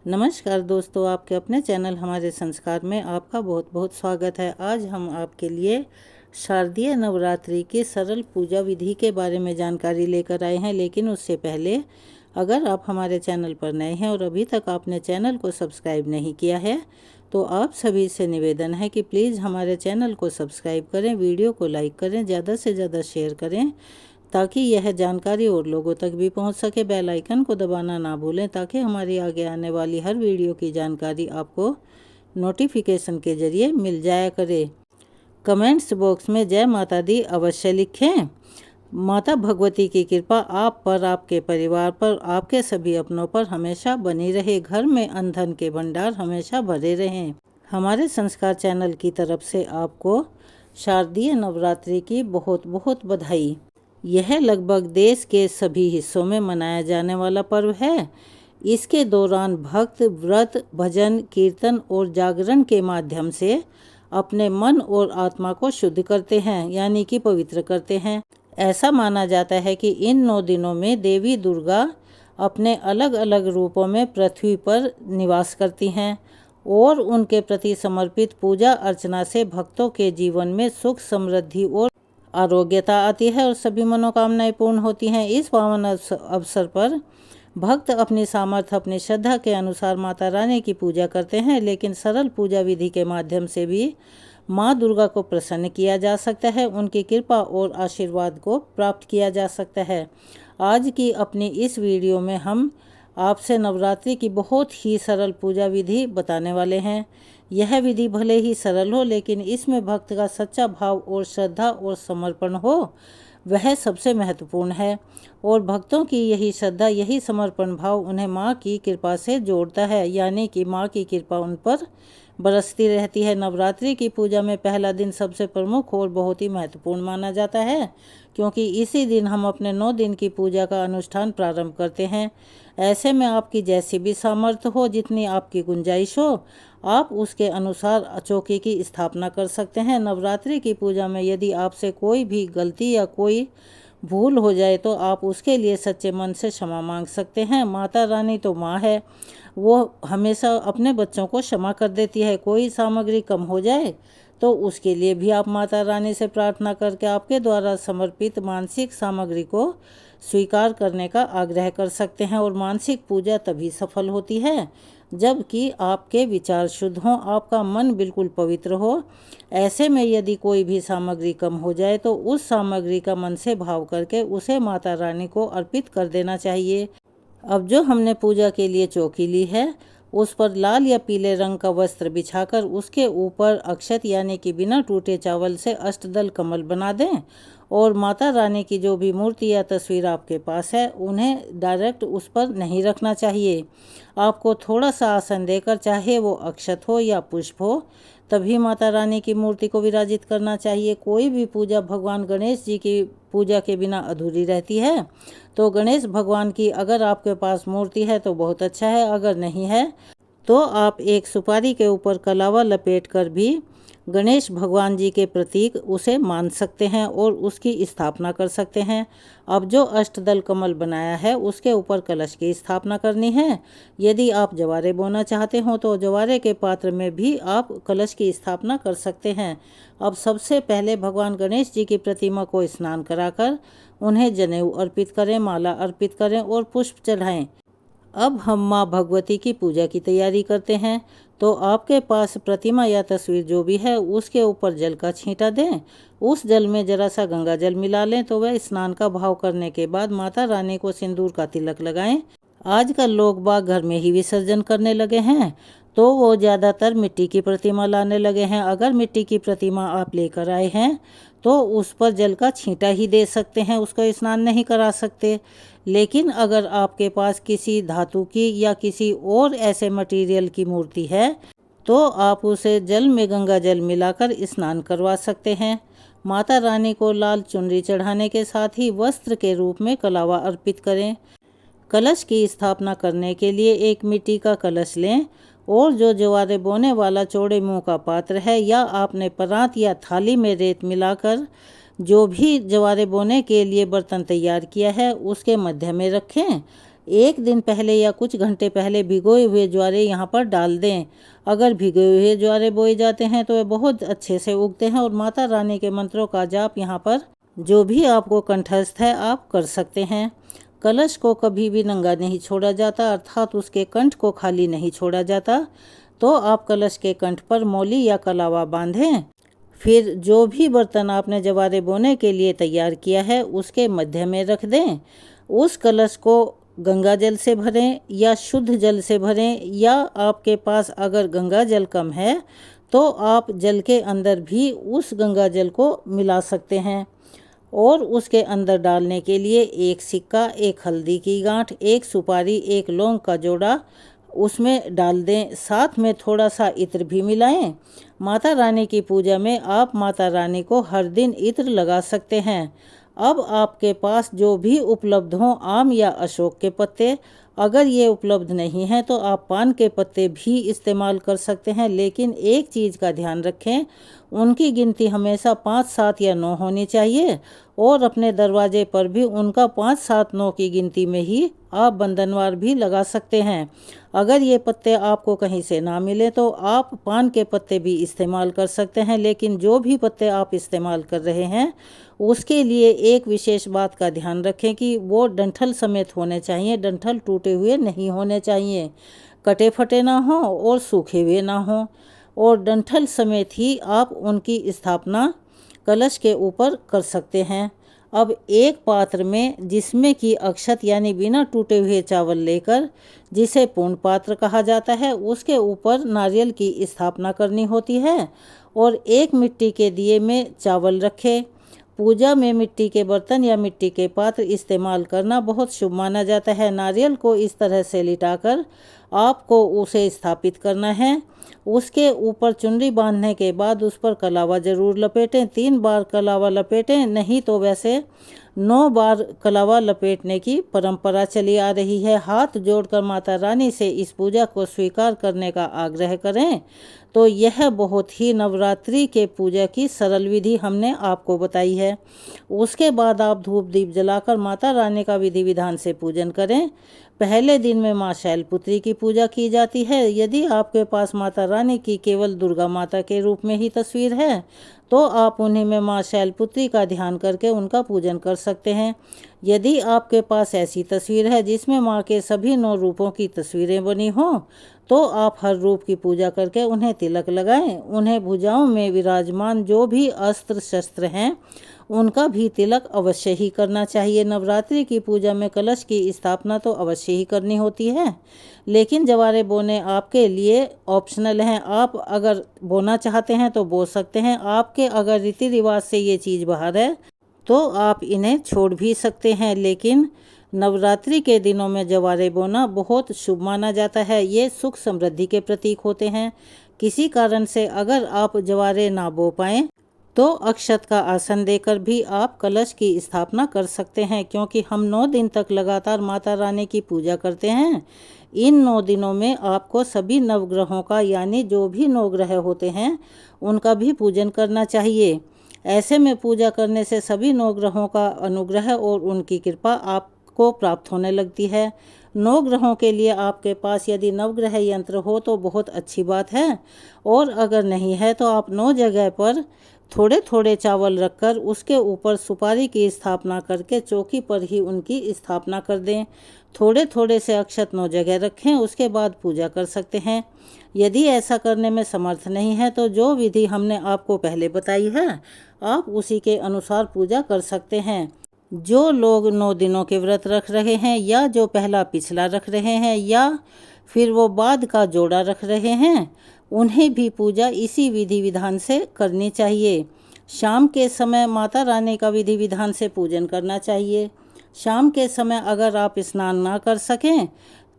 नमस्कार दोस्तों, आपके अपने चैनल हमारे संस्कार में आपका बहुत बहुत स्वागत है। आज हम आपके लिए शारदीय नवरात्रि की सरल पूजा विधि के बारे में जानकारी लेकर आए हैं। लेकिन उससे पहले अगर आप हमारे चैनल पर नए हैं और अभी तक आपने चैनल को सब्सक्राइब नहीं किया है तो आप सभी से निवेदन है कि प्लीज़ हमारे चैनल को सब्सक्राइब करें, वीडियो को लाइक करें, ज़्यादा से ज़्यादा शेयर करें ताकि यह जानकारी और लोगों तक भी पहुंच सके। बेल आइकन को दबाना ना भूलें ताकि हमारी आगे आने वाली हर वीडियो की जानकारी आपको नोटिफिकेशन के जरिए मिल जाया करे। कमेंट्स बॉक्स में जय माता दी अवश्य लिखें। माता भगवती की कृपा आप पर, आपके परिवार पर, आपके सभी अपनों पर हमेशा बनी रहे। घर में अन्न धन के भंडार हमेशा भरे रहें। हमारे संस्कार चैनल की तरफ से आपको शारदीय नवरात्रि की बहुत बहुत बधाई। यह लगभग देश के सभी हिस्सों में मनाया जाने वाला पर्व है। इसके दौरान भक्त व्रत, भजन, कीर्तन और जागरण के माध्यम से अपने मन और आत्मा को शुद्ध करते हैं, यानी कि पवित्र करते हैं। ऐसा माना जाता है कि इन 9 दिनों में देवी दुर्गा अपने अलग अलग रूपों में पृथ्वी पर निवास करती हैं और उनके प्रति समर्पित पूजा अर्चना से भक्तों के जीवन में सुख, समृद्धि और आरोग्यता आती है और सभी मनोकामनाएं पूर्ण होती हैं। इस पावन अवसर पर भक्त अपनी सामर्थ्य, अपनी श्रद्धा के अनुसार माता रानी की पूजा करते हैं। लेकिन सरल पूजा विधि के माध्यम से भी माँ दुर्गा को प्रसन्न किया जा सकता है, उनकी कृपा और आशीर्वाद को प्राप्त किया जा सकता है। आज की अपनी इस वीडियो में हम आपसे नवरात्रि की बहुत ही सरल पूजा विधि बताने वाले हैं। यह विधि भले ही सरल हो लेकिन इसमें भक्त का सच्चा भाव और श्रद्धा और समर्पण हो, वह सबसे महत्वपूर्ण है। और भक्तों की यही श्रद्धा, यही समर्पण भाव उन्हें माँ की कृपा से जोड़ता है, यानी कि माँ की कृपा उन पर बरसती रहती है। नवरात्रि की पूजा में पहला दिन सबसे प्रमुख और बहुत ही महत्वपूर्ण माना जाता है, क्योंकि इसी दिन हम अपने 9 दिन की पूजा का अनुष्ठान प्रारंभ करते हैं। ऐसे में आपकी जैसी भी सामर्थ्य हो, जितनी आपकी गुंजाइश हो, आप उसके अनुसार चौकी की स्थापना कर सकते हैं। नवरात्रि की पूजा में यदि आपसे कोई भी गलती या कोई भूल हो जाए तो आप उसके लिए सच्चे मन से क्षमा मांग सकते हैं। माता रानी तो माँ है, वो हमेशा अपने बच्चों को क्षमा कर देती है। कोई सामग्री कम हो जाए तो उसके लिए भी आप माता रानी से प्रार्थना करके आपके द्वारा समर्पित मानसिक सामग्री को स्वीकार करने का आग्रह कर सकते हैं। और मानसिक पूजा तभी सफल होती है जबकि आपके विचार शुद्ध हों, आपका मन बिल्कुल पवित्र हो। ऐसे में यदि कोई भी सामग्री कम हो जाए तो उस सामग्री का मन से भाव करके उसे माता रानी को अर्पित कर देना चाहिए। अब जो हमने पूजा के लिए चौकी ली है, उस पर लाल या पीले रंग का वस्त्र बिछाकर उसके ऊपर अक्षत यानी कि बिना टूटे चावल से अष्टदल कमल बना दें। और माता रानी की जो भी मूर्ति या तस्वीर आपके पास है, उन्हें डायरेक्ट उस पर नहीं रखना चाहिए। आपको थोड़ा सा आसन देकर, चाहे वो अक्षत हो या पुष्प हो, तभी माता रानी की मूर्ति को विराजित करना चाहिए। कोई भी पूजा भगवान गणेश जी की पूजा के बिना अधूरी रहती है। तो गणेश भगवान की अगर आपके पास मूर्ति है तो बहुत अच्छा है, अगर नहीं है तो आप एक सुपारी के ऊपर कलावा लपेट कर भी गणेश भगवान जी के प्रतीक उसे मान सकते हैं और उसकी स्थापना कर सकते हैं। अब जो अष्टदल कमल बनाया है उसके ऊपर कलश की स्थापना करनी है। यदि आप जवारे बोना चाहते हो तो जवारे के पात्र में भी आप कलश की स्थापना कर सकते हैं। अब सबसे पहले भगवान गणेश जी की प्रतिमा को स्नान कराकर उन्हें जनेऊ अर्पित करें, माला अर्पित करें और पुष्प चढ़ाएं। अब हम माँ भगवती की पूजा की तैयारी करते हैं। तो आपके पास प्रतिमा या तस्वीर जो भी है उसके ऊपर जल का छींटा दें। उस जल में जरा सा गंगा जल मिला लें। तो वह स्नान का भाव करने के बाद माता रानी को सिंदूर का तिलक लगाएं। आजकल लोग बाग घर में ही विसर्जन करने लगे हैं, तो वो ज़्यादातर मिट्टी की प्रतिमा लाने लगे हैं। अगर मिट्टी की प्रतिमा आप लेकर आए हैं तो उस पर जल का छींटा ही दे सकते हैं, उसको स्नान नहीं करा सकते। लेकिन अगर आपके पास किसी धातु की या किसी और ऐसे मटेरियल की मूर्ति है तो आप उसे जल में गंगा जल मिलाकर स्नान करवा सकते हैं। माता रानी को लाल चुनरी चढ़ाने के साथ ही वस्त्र के रूप में कलावा अर्पित करें। कलश की स्थापना करने के लिए एक मिट्टी का कलश लें और जो जवारे बोने वाला चौड़े मुंह का पात्र है या आपने परात या थाली में रेत मिलाकर जो भी जवारे बोने के लिए बर्तन तैयार किया है उसके मध्य में रखें। 1 दिन पहले या कुछ घंटे पहले भिगोए हुए ज्वारे यहाँ पर डाल दें। अगर भिगोए हुए ज्वारे बोए जाते हैं तो वे बहुत अच्छे से उगते हैं और माता रानी के मंत्रों का जाप यहाँ पर जो भी आपको कंठस्थ है आप कर सकते हैं। कलश को कभी भी नंगा नहीं छोड़ा जाता, अर्थात उसके कंठ को खाली नहीं छोड़ा जाता। तो आप कलश के कंठ पर मौली या कलावा बांधें। फिर जो भी बर्तन आपने जवारे बोने के लिए तैयार किया है उसके मध्य में रख दें। उस कलश को गंगा जल से भरें या शुद्ध जल से भरें, या आपके पास अगर गंगा जल कम है तो आप जल के अंदर भी उस गंगा जल को मिला सकते हैं। और उसके अंदर डालने के लिए 1 सिक्का, 1 हल्दी की गांठ, 1 सुपारी, 1 लौंग का जोड़ा उसमें डाल दें। साथ में थोड़ा सा इत्र भी मिलाएं। माता रानी की पूजा में आप माता रानी को हर दिन इत्र लगा सकते हैं। अब आपके पास जो भी उपलब्ध हों, आम या अशोक के पत्ते, अगर ये उपलब्ध नहीं हैं तो आप पान के पत्ते भी इस्तेमाल कर सकते हैं। लेकिन एक चीज़ का ध्यान रखें, उनकी गिनती हमेशा 5, 7 या 9 होनी चाहिए। और अपने दरवाजे पर भी उनका 5, 7, 9 की गिनती में ही आप बंधनवार भी लगा सकते हैं। अगर ये पत्ते आपको कहीं से ना मिले तो आप पान के पत्ते भी इस्तेमाल कर सकते हैं। लेकिन जो भी पत्ते आप इस्तेमाल कर रहे हैं उसके लिए एक विशेष बात का ध्यान रखें कि वो डंठल समेत होने चाहिए, डंठल टूटे हुए नहीं होने चाहिए, कटे फटे ना हों और सूखे हुए ना हों। और डंठल समेत ही आप उनकी स्थापना कलश के ऊपर कर सकते हैं। अब एक पात्र में जिसमें कि अक्षत यानी बिना टूटे हुए चावल लेकर, जिसे पूर्ण पात्र कहा जाता है, उसके ऊपर नारियल की स्थापना करनी होती है और एक मिट्टी के दिए में चावल रखें। पूजा में मिट्टी के बर्तन या मिट्टी के पात्र इस्तेमाल करना बहुत शुभ माना जाता है। नारियल को इस तरह से लिटाकर आपको उसे स्थापित करना है। उसके ऊपर चुनरी बांधने के बाद उस पर कलावा जरूर लपेटें। 3 बार कलावा लपेटें, नहीं तो वैसे 9 बार कलावा लपेटने की परंपरा चली आ रही है। हाथ जोड़कर माता रानी से इस पूजा को स्वीकार करने का आग्रह करें। तो यह बहुत ही नवरात्रि के पूजा की सरल विधि हमने आपको बताई है। उसके बाद आप धूप दीप जलाकर माता रानी का विधि विधान से पूजन करें। पहले दिन में माँ शैलपुत्री की पूजा की जाती है। यदि आपके पास माता रानी की केवल दुर्गा माता के रूप में ही तस्वीर है तो आप उन्हीं में माँ शैलपुत्री का ध्यान करके उनका पूजन कर सकते हैं। यदि आपके पास ऐसी तस्वीर है जिसमें माँ के सभी 9 रूपों की तस्वीरें बनी हों तो आप हर रूप की पूजा करके उन्हें तिलक लगाएं। उन्हें भुजाओं में विराजमान जो भी अस्त्र शस्त्र हैं उनका भी तिलक अवश्य ही करना चाहिए। नवरात्रि की पूजा में कलश की स्थापना तो अवश्य ही करनी होती है, लेकिन जवारे बोने आपके लिए ऑप्शनल हैं। आप अगर बोना चाहते हैं तो बो सकते हैं। आपके अगर रीति रिवाज से ये चीज़ बाहर है तो आप इन्हें छोड़ भी सकते हैं। लेकिन नवरात्रि के दिनों में जवारे बोना बहुत शुभ माना जाता है। ये सुख समृद्धि के प्रतीक होते हैं। किसी कारण से अगर आप जवारे ना बो पाएँ तो अक्षत का आसन देकर भी आप कलश की स्थापना कर सकते हैं, क्योंकि हम 9 दिन तक लगातार माता रानी की पूजा करते हैं। इन 9 दिनों में आपको सभी नवग्रहों का, यानी जो भी 9 ग्रह होते हैं उनका भी पूजन करना चाहिए। ऐसे में पूजा करने से सभी 9 ग्रहों का अनुग्रह और उनकी कृपा आपको प्राप्त होने लगती है। 9 ग्रहों के लिए आपके पास यदि नवग्रह यंत्र हो तो बहुत अच्छी बात है, और अगर नहीं है तो आप 9 जगह पर थोड़े थोड़े चावल रखकर उसके ऊपर सुपारी की स्थापना करके चौकी पर ही उनकी स्थापना कर दें। थोड़े थोड़े से अक्षत 9 जगह रखें, उसके बाद पूजा कर सकते हैं। यदि ऐसा करने में समर्थ नहीं है तो जो विधि हमने आपको पहले बताई है आप उसी के अनुसार पूजा कर सकते हैं। जो लोग 9 दिनों के व्रत रख रहे हैं, या जो पहला पिछला रख रहे हैं, या फिर वो बाद का जोड़ा रख रहे हैं, उन्हें भी पूजा इसी विधि विधान से करनी चाहिए। शाम के समय माता रानी का विधि विधान से पूजन करना चाहिए। शाम के समय अगर आप स्नान ना कर सकें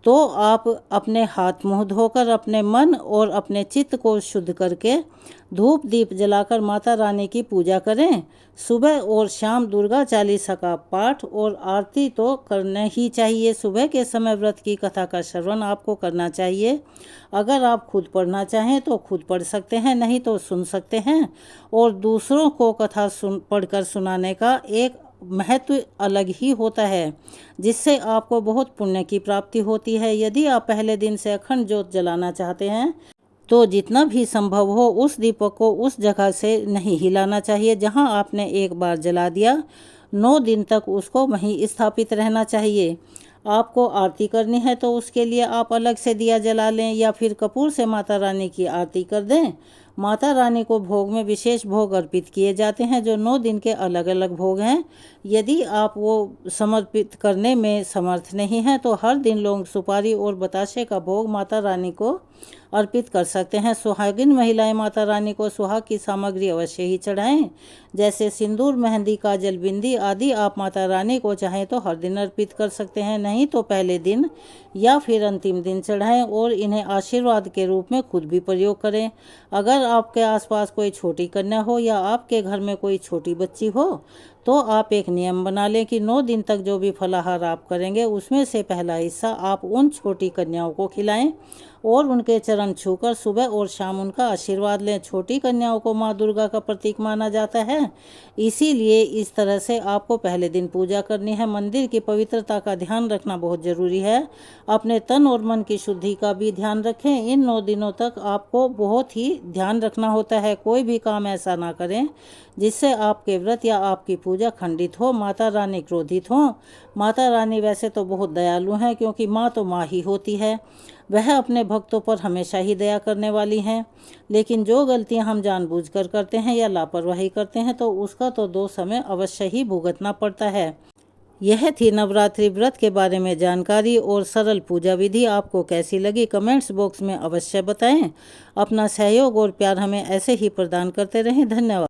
तो आप अपने हाथ मुंह धोकर अपने मन और अपने चित्त को शुद्ध करके धूप दीप जलाकर माता रानी की पूजा करें। सुबह और शाम दुर्गा चालीसा का पाठ और आरती तो करना ही चाहिए। सुबह के समय व्रत की कथा का श्रवण आपको करना चाहिए। अगर आप खुद पढ़ना चाहें तो खुद पढ़ सकते हैं, नहीं तो सुन सकते हैं। और दूसरों को कथा पढ़कर सुनाने का एक महत्व अलग ही होता है, जिससे आपको बहुत पुण्य की प्राप्ति होती है। यदि आप पहले दिन से अखंड ज्योत जलाना चाहते हैं तो जितना भी संभव हो उस दीपक को उस जगह से नहीं हिलाना चाहिए जहां आपने एक बार जला दिया। 9 दिन तक उसको वहीं स्थापित रहना चाहिए। आपको आरती करनी है तो उसके लिए आप अलग से दिया जला लें या फिर कपूर से माता रानी की आरती कर दें। माता रानी को भोग में विशेष भोग अर्पित किए जाते हैं जो 9 दिन के अलग अलग भोग हैं। यदि आप वो समर्पित करने में समर्थ नहीं हैं तो हर दिन लोग सुपारी और बताशे का भोग माता रानी को अर्पित कर सकते हैं। सुहागिन महिलाएं माता रानी को सुहाग की सामग्री अवश्य ही चढ़ाएं, जैसे सिंदूर, मेहंदी, काजल, बिंदी आदि आप माता रानी को चाहें तो हर दिन अर्पित कर सकते हैं, नहीं तो पहले दिन या फिर अंतिम दिन चढ़ाएं और इन्हें आशीर्वाद के रूप में खुद भी प्रयोग करें। अगर आपके आसपास कोई छोटी कन्या हो या आपके घर में कोई छोटी बच्ची हो तो आप एक नियम बना लें कि 9 दिन तक जो भी फलाहार आप करेंगे उसमें से पहला हिस्सा आप उन छोटी कन्याओं को खिलाएं और उनके चरण छूकर सुबह और शाम उनका आशीर्वाद लें। छोटी कन्याओं को माँ दुर्गा का प्रतीक माना जाता है, इसीलिए इस तरह से आपको पहले दिन पूजा करनी है। मंदिर की पवित्रता का ध्यान रखना बहुत ज़रूरी है। अपने तन और मन की शुद्धि का भी ध्यान रखें। इन 9 दिनों तक आपको बहुत ही ध्यान रखना होता है। कोई भी काम ऐसा ना करें जिससे आपके व्रत या आपकी पूजा खंडित हो, माता रानी क्रोधित हो। माता रानी वैसे तो बहुत दयालु हैं, क्योंकि माँ तो माँ ही होती है। वह अपने भक्तों पर हमेशा ही दया करने वाली हैं, लेकिन जो गलतियां हम जानबूझकर करते हैं या लापरवाही करते हैं तो उसका तो दोष हमें अवश्य ही भुगतना पड़ता है। यह थी नवरात्रि व्रत के बारे में जानकारी और सरल पूजा विधि। आपको कैसी लगी कमेंट्स बॉक्स में अवश्य बताएं। अपना सहयोग और प्यार हमें ऐसे ही प्रदान करते रहें। धन्यवाद।